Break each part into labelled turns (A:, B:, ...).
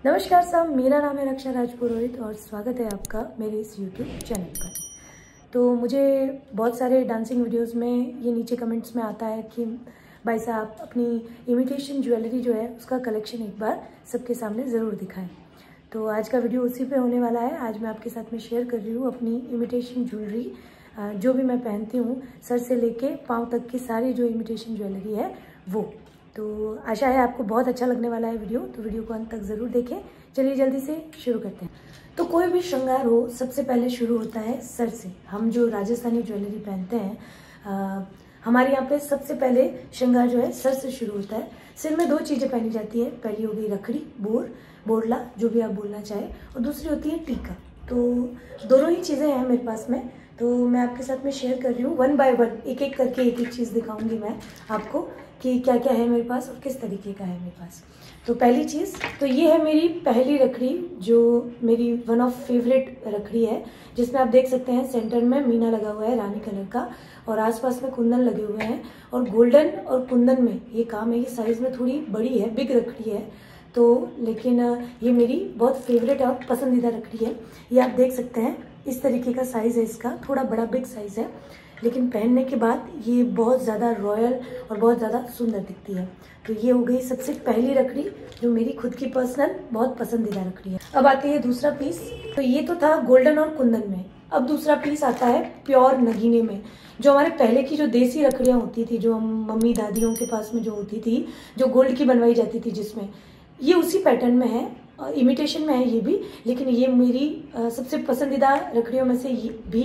A: नमस्कार साहब, मेरा नाम है रक्षा राजपुरोहित और स्वागत है आपका मेरे इस यूट्यूब चैनल पर। तो मुझे बहुत सारे डांसिंग वीडियोस में ये नीचे कमेंट्स में आता है कि भाई साहब अपनी इमिटेशन ज्वेलरी जो है उसका कलेक्शन एक बार सबके सामने ज़रूर दिखाएं। तो आज का वीडियो उसी पे होने वाला है। आज मैं आपके साथ में शेयर कर रही हूँ अपनी इमिटेशन ज्वेलरी, जो भी मैं पहनती हूँ, सर से लेके पाँव तक की सारी जो इमिटेशन ज्वेलरी है वो। तो आशा है आपको बहुत अच्छा लगने वाला है वीडियो, तो वीडियो को अंत तक ज़रूर देखें। चलिए जल्दी से शुरू करते हैं। तो कोई भी श्रृंगार हो सबसे पहले शुरू होता है सर से। हम जो राजस्थानी ज्वेलरी पहनते हैं, हमारे यहाँ पे सबसे पहले श्रृंगार जो है सर से शुरू होता है। सिर में दो चीज़ें पहनी जाती है, पहली हो गई रखड़ी, बोरला, जो भी आप बोलना चाहें, और दूसरी होती है टीका। तो दोनों ही चीज़ें हैं मेरे पास में, तो मैं आपके साथ में शेयर कर रही हूँ। वन बाय वन एक एक करके एक एक चीज़ दिखाऊंगी मैं आपको कि क्या क्या है मेरे पास और किस तरीके का है मेरे पास। तो पहली चीज़ तो ये है मेरी पहली रखड़ी, जो मेरी वन ऑफ फेवरेट रखड़ी है, जिसमें आप देख सकते हैं सेंटर में मीना लगा हुआ है रानी कलर का, और आसपास में कुंदन लगे हुए हैं, और गोल्डन और कुंदन में ये काम है। ये साइज़ में थोड़ी बड़ी है, बिग रखड़ी है तो, लेकिन ये मेरी बहुत फेवरेट और पसंदीदा रखड़ी है। ये आप देख सकते हैं इस तरीके का साइज़ है इसका, थोड़ा बड़ा बिग साइज़ है, लेकिन पहनने के बाद ये बहुत ज़्यादा रॉयल और बहुत ज़्यादा सुंदर दिखती है। तो ये हो गई सबसे पहली रखड़ी, जो मेरी खुद की पर्सनल बहुत पसंदीदा रखड़ी है। अब आती है दूसरा पीस। तो ये तो था गोल्डन और कुंदन में। अब दूसरा पीस आता है प्योर नगीने में। जो हमारे पहले की जो देसी रखड़ियाँ होती थी, जो हम मम्मी दादियों के पास में जो होती थी, जो गोल्ड की बनवाई जाती थी, जिसमें ये उसी पैटर्न में है, इमिटेशन में है ये भी, लेकिन ये मेरी सबसे पसंदीदा रखड़ियों में से भी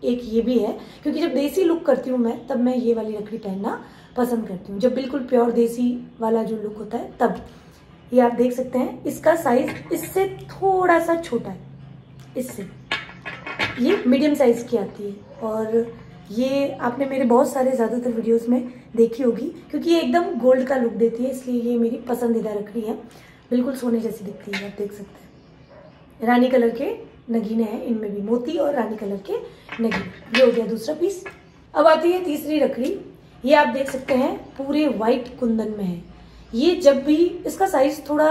A: एक ये भी है, क्योंकि जब देसी लुक करती हूँ मैं, तब मैं ये वाली रखड़ी पहनना पसंद करती हूँ। जब बिल्कुल प्योर देसी वाला जो लुक होता है तब। ये आप देख सकते हैं इसका साइज इससे थोड़ा सा छोटा है, इससे ये मीडियम साइज की आती है, और ये आपने मेरे बहुत सारे ज़्यादातर वीडियोस में देखी होगी, क्योंकि ये एकदम गोल्ड का लुक देती है, इसलिए ये मेरी पसंदीदा रखड़ी है। बिल्कुल सोने जैसी दिखती है, आप देख सकते हैं। रानी कलर के नगीने हैं, इनमें भी मोती और रानी कलर के नगीने। ये हो गया दूसरा पीस। अब आती है तीसरी रखड़ी। ये आप देख सकते हैं पूरे वाइट कुंदन में है। ये जब भी, इसका साइज थोड़ा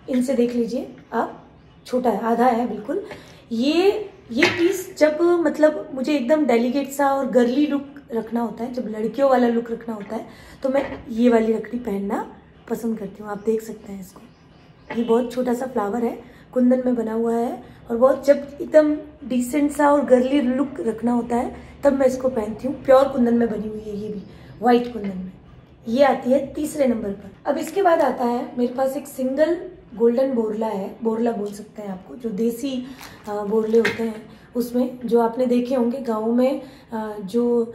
A: इनसे देख लीजिए आप, छोटा है, आधा है बिल्कुल। ये पीस जब मतलब मुझे एकदम डेलिकेट सा और गर्ली लुक रखना होता है, जब लड़कियों वाला लुक रखना होता है, तो मैं ये वाली रखड़ी पहनना पसंद करती हूँ। आप देख सकते हैं इसको, ये बहुत छोटा सा फ्लावर है, कुंदन में बना हुआ है, और बहुत जब एकदम डिसेंट सा और गर्ली लुक रखना होता है तब मैं इसको पहनती हूँ। प्योर कुंदन में बनी हुई है ये भी, वाइट कुंदन में। ये आती है तीसरे नंबर पर। अब इसके बाद आता है मेरे पास एक सिंगल गोल्डन बोरला है, बोरला बोल सकते हैं आपको, जो देसी बोरले होते हैं उसमें, जो आपने देखे होंगे गाँव में, जो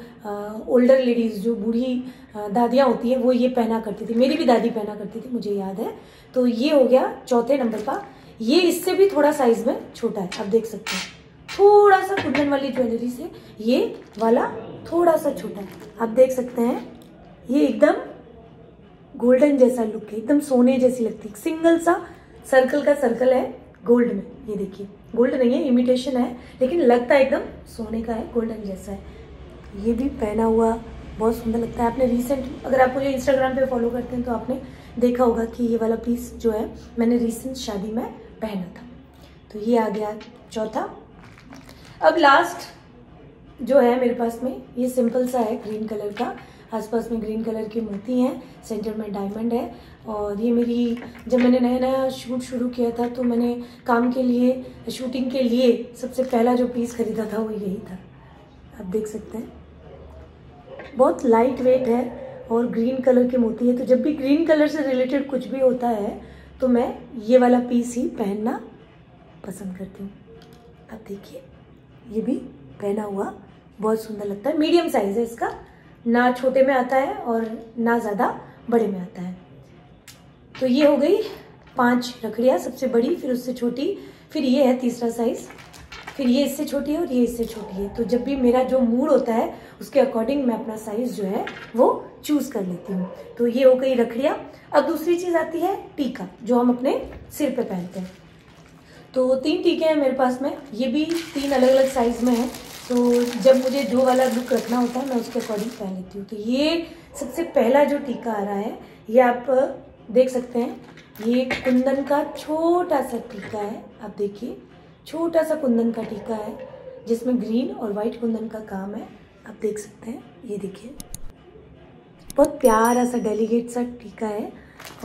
A: ओल्डर लेडीज़, जो बूढ़ी दादियाँ होती हैं, वो ये पहना करती थी। मेरी भी दादी पहना करती थी, मुझे याद है। तो ये हो गया चौथे नंबर का। ये इससे भी थोड़ा साइज में छोटा है, आप देख सकते हैं। थोड़ा सा कुंदन वाली ज्वेलरी से ये वाला थोड़ा सा छोटा है, आप देख सकते हैं। ये एकदम गोल्डन जैसा लुक है, एकदम सोने जैसी लगती है। सिंगल सा सर्कल का सर्कल है गोल्ड में, ये देखिए, गोल्ड नहीं है, इमिटेशन है, लेकिन लगता है एकदम सोने का है, गोल्डन जैसा है। ये भी पहना हुआ बहुत सुंदर लगता है। आपने रिसेंट, अगर आप मुझे इंस्टाग्राम पे फॉलो करते हैं तो आपने देखा होगा कि ये वाला पीस जो है मैंने रिसेंट शादी में पहना था। तो ये आ गया चौथा। अब लास्ट जो है मेरे पास में, ये सिंपल सा है, ग्रीन कलर का, आसपास में ग्रीन कलर के मोती हैं, सेंटर में डायमंड है। और ये मेरी, जब मैंने नया नया शूट शुरू किया था, तो मैंने काम के लिए, शूटिंग के लिए सबसे पहला जो पीस खरीदा था वो यही था। आप देख सकते हैं बहुत लाइट वेट है और ग्रीन कलर के मोती है। तो जब भी ग्रीन कलर से रिलेटेड कुछ भी होता है तो मैं ये वाला पीस ही पहनना पसंद करती हूँ। आप देखिए, ये भी पहना हुआ बहुत सुंदर लगता है। मीडियम साइज है इसका, ना छोटे में आता है और ना ज़्यादा बड़े में आता है। तो ये हो गई 5 रखड़ियाँ, सबसे बड़ी, फिर उससे छोटी, फिर ये है तीसरा साइज, फिर ये इससे छोटी है और ये इससे छोटी है। तो जब भी मेरा जो मूड होता है उसके अकॉर्डिंग मैं अपना साइज जो है वो चूज कर लेती हूँ। तो ये हो गई रखड़ियाँ। अब दूसरी चीज़ आती है टीका, जो हम अपने सिर पे पहनते हैं। तो 3 टीके हैं मेरे पास में, ये भी 3 अलग अलग साइज में है। तो जब मुझे जो वाला लुक रखना होता है मैं उसके अकॉर्डिंग पहन लेती हूँ। तो ये सबसे पहला जो टीका आ रहा है, ये आप देख सकते हैं ये कुंदन का छोटा सा टीका है। आप देखिए छोटा सा कुंदन का टीका है जिसमें ग्रीन और वाइट कुंदन का काम है। आप देख सकते हैं, ये देखिए बहुत प्यारा सा डेलीकेट सा टीका है।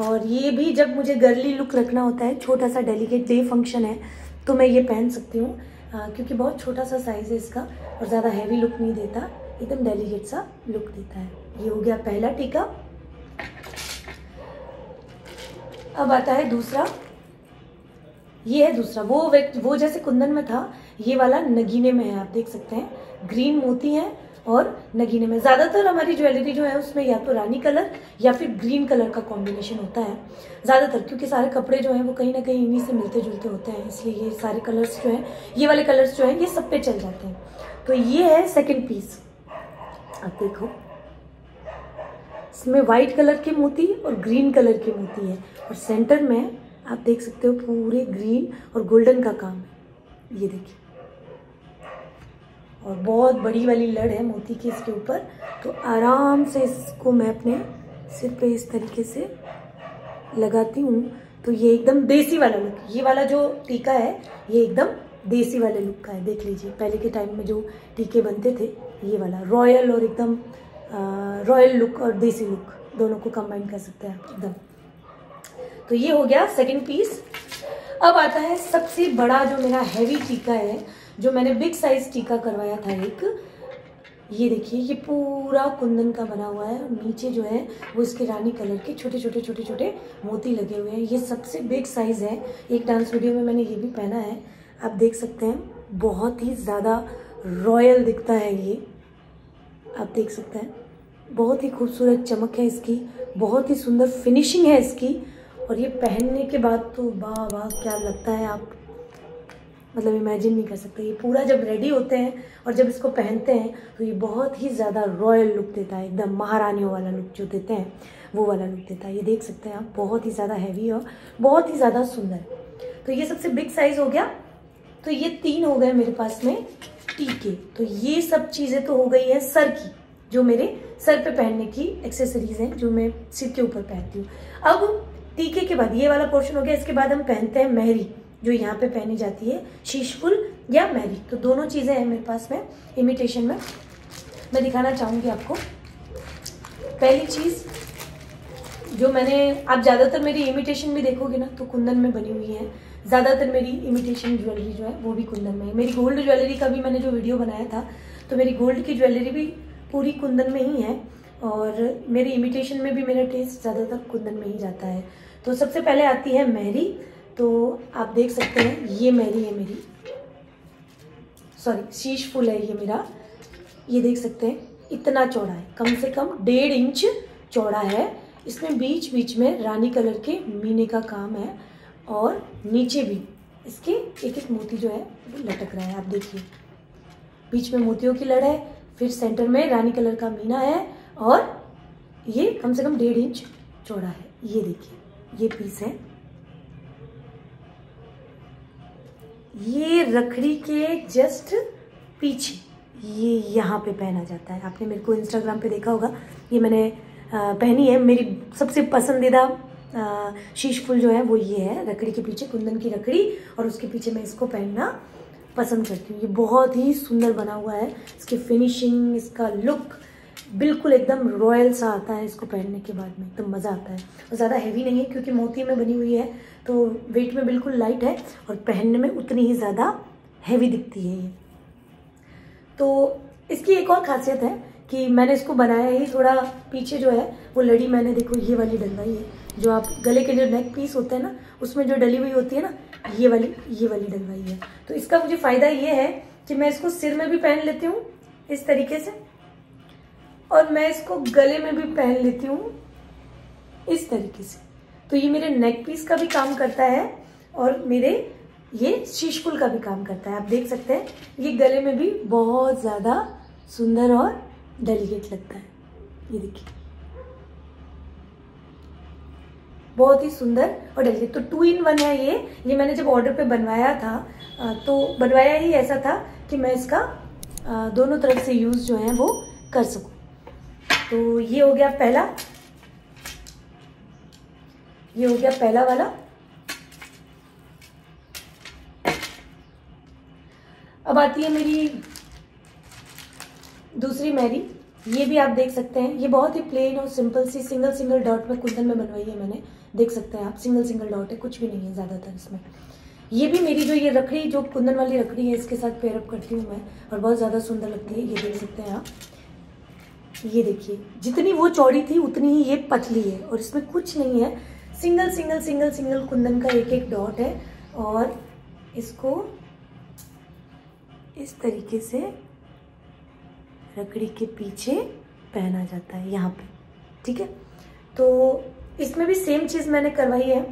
A: और ये भी जब मुझे गर्ली लुक रखना होता है, छोटा सा डेलीकेट डे फंक्शन है, तो मैं ये पहन सकती हूँ क्योंकि बहुत छोटा सा साइज़ है इसका और ज़्यादा हैवी लुक नहीं देता, एकदम डेलीकेट सा लुक देता है। ये हो गया पहला टीका। अब आता है दूसरा। ये है दूसरा, वो जैसे कुंदन में था, ये वाला नगीने में है। आप देख सकते हैं ग्रीन मोती है और नगीने में। ज़्यादातर हमारी ज्वेलरी जो है उसमें या तो रानी कलर या फिर ग्रीन कलर का कॉम्बिनेशन होता है ज़्यादातर, क्योंकि सारे कपड़े जो हैं वो कहीं ना कहीं इन्हीं से मिलते जुलते होते हैं, इसलिए ये सारे कलर्स जो हैं, ये वाले कलर्स जो हैं ये सब पे चल जाते हैं। तो ये है सेकेंड पीस। आप देखो इसमें वाइट कलर के मोती और ग्रीन कलर के मोती है और सेंटर में आप देख सकते हो पूरे ग्रीन और गोल्डन का काम है। ये देखिए और बहुत बड़ी वाली लड़ है मोती की इसके ऊपर। तो आराम से इसको मैं अपने सिर पे इस तरीके से लगाती हूँ तो ये एकदम देसी वाला लुक, ये वाला जो टीका है ये एकदम देसी वाले लुक का है। देख लीजिए पहले के टाइम में जो टीके बनते थे, ये वाला रॉयल और एकदम रॉयल लुक और देसी लुक दोनों को कंबाइन कर सकते हैं एकदम। तो ये हो गया सेकंड पीस। अब आता है सबसे बड़ा जो मेरा हैवी टीका है, जो मैंने बिग साइज टीका करवाया था एक। ये देखिए ये पूरा कुंदन का बना हुआ है और नीचे जो है वो इसके रानी कलर के छोटे छोटे मोती लगे हुए हैं। ये सबसे बिग साइज है। एक डांस वीडियो में मैंने ये भी पहना है, आप देख सकते हैं बहुत ही ज़्यादा रॉयल दिखता है ये। आप देख सकते हैं बहुत ही खूबसूरत चमक है इसकी, बहुत ही सुंदर फिनिशिंग है इसकी। और ये पहनने के बाद तो वाह वाह क्या लगता है, आप मतलब इमेजिन नहीं कर सकते। ये पूरा जब रेडी होते हैं और जब इसको पहनते हैं तो ये बहुत ही ज़्यादा रॉयल लुक देता है, एकदम महारानियों वाला लुक जो देते हैं वो वाला लुक देता है। ये देख सकते हैं आप, बहुत ही ज़्यादा हैवी और बहुत ही ज़्यादा सुंदर। तो ये सबसे बिग साइज़ हो गया। तो ये 3 हो गए मेरे पास में टीके। तो ये सब चीज़ें तो हो गई है सर की, जो मेरे सर पे पहनने की एक्सेसरीज हैं जो मैं सिर के ऊपर पहनती हूँ। अब टीके के बाद ये वाला पोर्शन हो गया। इसके बाद हम पहनते हैं मेहरी, जो यहाँ पे पहनी जाती है, शीशफुल या मेहरी। तो दोनों चीज़ें हैं मेरे पास में इमिटेशन में, मैं दिखाना चाहूँगी आपको। पहली चीज़ जो मैंने, आप ज़्यादातर मेरी इमिटेशन भी देखोगे ना तो कुंदन में बनी हुई है। ज़्यादातर मेरी इमिटेशन ज्वेलरी जो है वो भी कुंदन में है। मेरी गोल्ड ज्वेलरी का भी मैंने जो वीडियो बनाया था तो मेरी गोल्ड की ज्वेलरी भी पूरी कुंदन में ही है और मेरी इमिटेशन में भी मेरा टेस्ट ज़्यादातर कुंदन में ही जाता है। तो सबसे पहले आती है मेहरी। तो आप देख सकते हैं ये मेहरी है मेरी, सॉरी शीश फुल है ये मेरा। ये देख सकते हैं इतना चौड़ा है, कम से कम 1.5 इंच चौड़ा है। इसमें बीच बीच में रानी कलर के मीने का काम है और नीचे भी इसके एक एक मोती जो है वो लटक रहा है। आप देखिए बीच में मोतियों की लड़ है, फिर सेंटर में रानी कलर का मीना है और ये कम से कम 1.5 इंच चौड़ा है। ये देखिए ये पीस है, ये रखड़ी के जस्ट पीछे ये यहाँ पे पहना जाता है। आपने मेरे को इंस्टाग्राम पे देखा होगा, ये मैंने पहनी है। मेरी सबसे पसंदीदा शीश फुल जो है वो ये है, रखड़ी के पीछे कुंदन की रखड़ी और उसके पीछे मैं इसको पहनना पसंद करती हूँ। ये बहुत ही सुंदर बना हुआ है, इसकी फिनिशिंग, इसका लुक बिल्कुल एकदम रॉयल सा आता है। इसको पहनने के बाद में एकदम मज़ा आता है और ज़्यादा हैवी नहीं है क्योंकि मोती में बनी हुई है तो वेट में बिल्कुल लाइट है और पहनने में उतनी ही ज़्यादा हैवी दिखती है ये। तो इसकी एक और खासियत है कि मैंने इसको बनाया ही थोड़ा पीछे जो है वो लड़ी मैंने देखो ये वाली डलवाई है, जो आप गले के जो नेक पीस होते हैं ना उसमें जो डली हुई होती है ना, ये वाली डलवाई है। तो इसका मुझे फ़ायदा ये है कि मैं इसको सिर में भी पहन लेती हूँ इस तरीके से और मैं इसको गले में भी पहन लेती हूँ इस तरीके से। तो ये मेरे नेक पीस का भी काम करता है और मेरे ये शीशफुल का भी काम करता है। आप देख सकते हैं ये गले में भी बहुत ज़्यादा सुंदर और डेलिकेट लगता है। ये देखिए बहुत ही सुंदर और डेलिकेट। तो 2 in 1 है ये मैंने जब ऑर्डर पे बनवाया था तो बनवाया ही ऐसा था कि मैं इसका दोनों तरफ से यूज़ जो है वो कर सकूँ। तो ये हो गया पहला। ये हो गया पहला वाला। अब आती है मेरी दूसरी मैरी। ये भी आप देख सकते हैं, ये बहुत ही प्लेन और सिंपल सी सिंगल डॉट में कुंदन में बनवाई है मैंने। देख सकते हैं आप, सिंगल डॉट है, कुछ भी नहीं है ज़्यादातर इसमें। ये भी मेरी जो ये रखड़ी, जो कुंदन वाली रखड़ी है, इसके साथ पेयर अप करती हूँ मैं, और बहुत ज़्यादा सुंदर लगती है। ये देख सकते हैं आप, ये देखिए, जितनी वो चौड़ी थी उतनी ही ये पतली है, और इसमें कुछ नहीं है, सिंगल कुंदन का एक डॉट है। और इसको इस तरीके से रखड़ी के पीछे पहना जाता है यहाँ पे, ठीक है। तो इसमें भी सेम चीज़ मैंने करवाई है।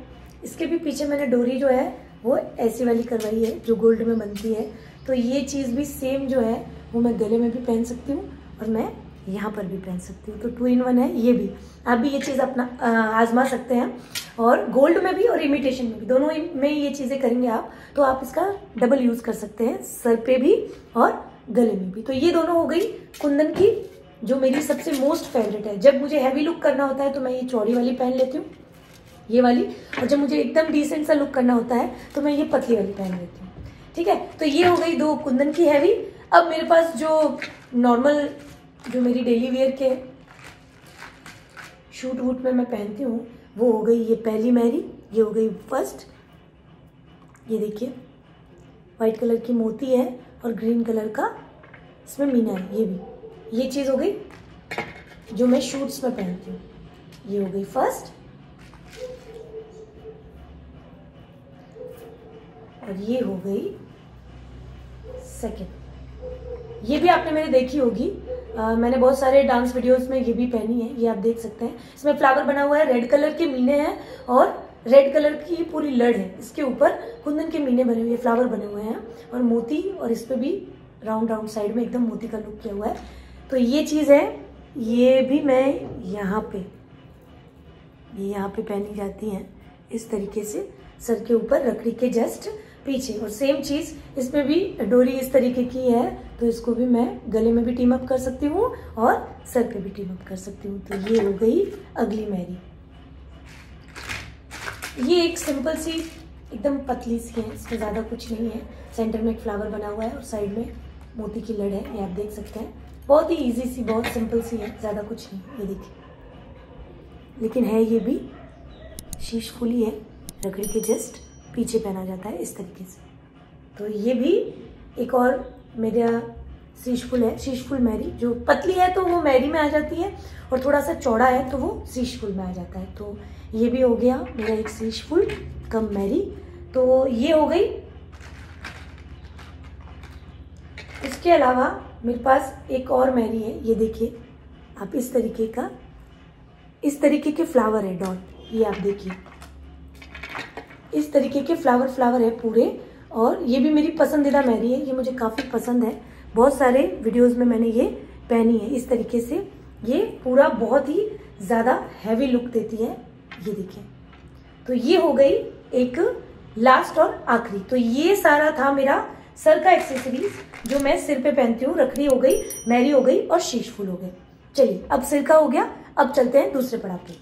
A: इसके भी पीछे मैंने डोरी जो है वो ऐसी वाली करवाई है जो गोल्ड में बनती है। तो ये चीज़ भी सेम जो है वो मैं गले में भी पहन सकती हूँ और मैं यहाँ पर भी पहन सकती हूँ। तो 2 in 1 है ये भी। आप भी ये चीज़ अपना आजमा सकते हैं, और गोल्ड में भी और इमिटेशन में भी, दोनों में ये चीज़ें करेंगे आप तो आप इसका डबल यूज़ कर सकते हैं, सर पे भी और गले में भी। तो ये दोनों हो गई कुंदन की, जो मेरी सबसे मोस्ट फेवरेट है। जब मुझे हैवी लुक करना होता है तो मैं ये चौड़ी वाली पहन लेती हूँ, ये वाली, और जब मुझे एकदम डिसेंट सा लुक करना होता है तो मैं ये पतली वाली पहन लेती हूँ, ठीक है। तो ये हो गई 2 कुंदन की हैवी। अब मेरे पास जो नॉर्मल, जो मेरी डेली वेयर के शूट वूट में मैं पहनती हूँ, वो हो गई ये पहली मैरी, ये हो गई फर्स्ट। ये देखिए, वाइट कलर की मोती है और ग्रीन कलर का इसमें मीना है, ये भी। ये चीज़ हो गई जो मैं शूट्स में पहनती हूँ। ये हो गई फर्स्ट, और ये हो गई सेकंड। ये भी आपने मेरे देखी होगी, मैंने बहुत सारे डांस वीडियोस में ये भी पहनी है। ये आप देख सकते हैं, इसमें फ्लावर बना हुआ है, रेड कलर के मीने हैं और रेड कलर की पूरी लड़ है। इसके ऊपर कुंदन के मीने बने हुए, फ्लावर बने हुए हैं, और मोती, और इस पे भी राउंड साइड में एकदम मोती का लुक किया हुआ है। तो ये चीज़ है, ये भी मैं यहाँ पे पहनी जाती हैं इस तरीके से, सर के ऊपर रखड़ी के जस्ट पीछे। और सेम चीज़ इसमें भी डोरी इस तरीके की है, तो इसको भी मैं गले में भी टीम अप कर सकती हूँ और सर पे भी टीम अप कर सकती हूँ। तो ये हो गई अगली मैरी। ये एक सिंपल सी एकदम पतली सी है, इसमें ज़्यादा कुछ नहीं है। सेंटर में एक फ्लावर बना हुआ है और साइड में मोती की लड़ है, ये आप देख सकते हैं। बहुत ही इजी सी, बहुत सिंपल सी है, ज़्यादा कुछ नहीं, ये देखिए। लेकिन है ये भी शीश फुली है, रखड़ी के जस्ट पीछे पहना जाता है इस तरीके से। तो ये भी एक और मेरा शीशफुल है, शीशफुल मैरी। जो पतली है तो वो मैरी में आ जाती है, और थोड़ा सा चौड़ा है तो वो शीशफुल में आ जाता है। तो ये भी हो गया मेरा एक शीशफुल कम मैरी। तो ये हो गई। इसके अलावा मेरे पास एक और मैरी है, ये देखिए आप, इस तरीके के फ्लावर है डॉट, ये आप देखिए, इस तरीके के फ्लावर है पूरे। और ये भी मेरी पसंदीदा मैरी है, ये मुझे काफ़ी पसंद है। बहुत सारे वीडियोस में मैंने ये पहनी है इस तरीके से। ये पूरा बहुत ही ज़्यादा हैवी लुक देती है, ये देखिए। तो ये हो गई एक लास्ट और आखिरी। तो ये सारा था मेरा सर का एक्सेसरीज जो मैं सिर पे पहनती हूँ। रखड़ी हो गई, मैरी हो गई और शीश फूल हो गए। चलिए अब सिर का हो गया, अब चलते हैं दूसरे पड़ाव पे।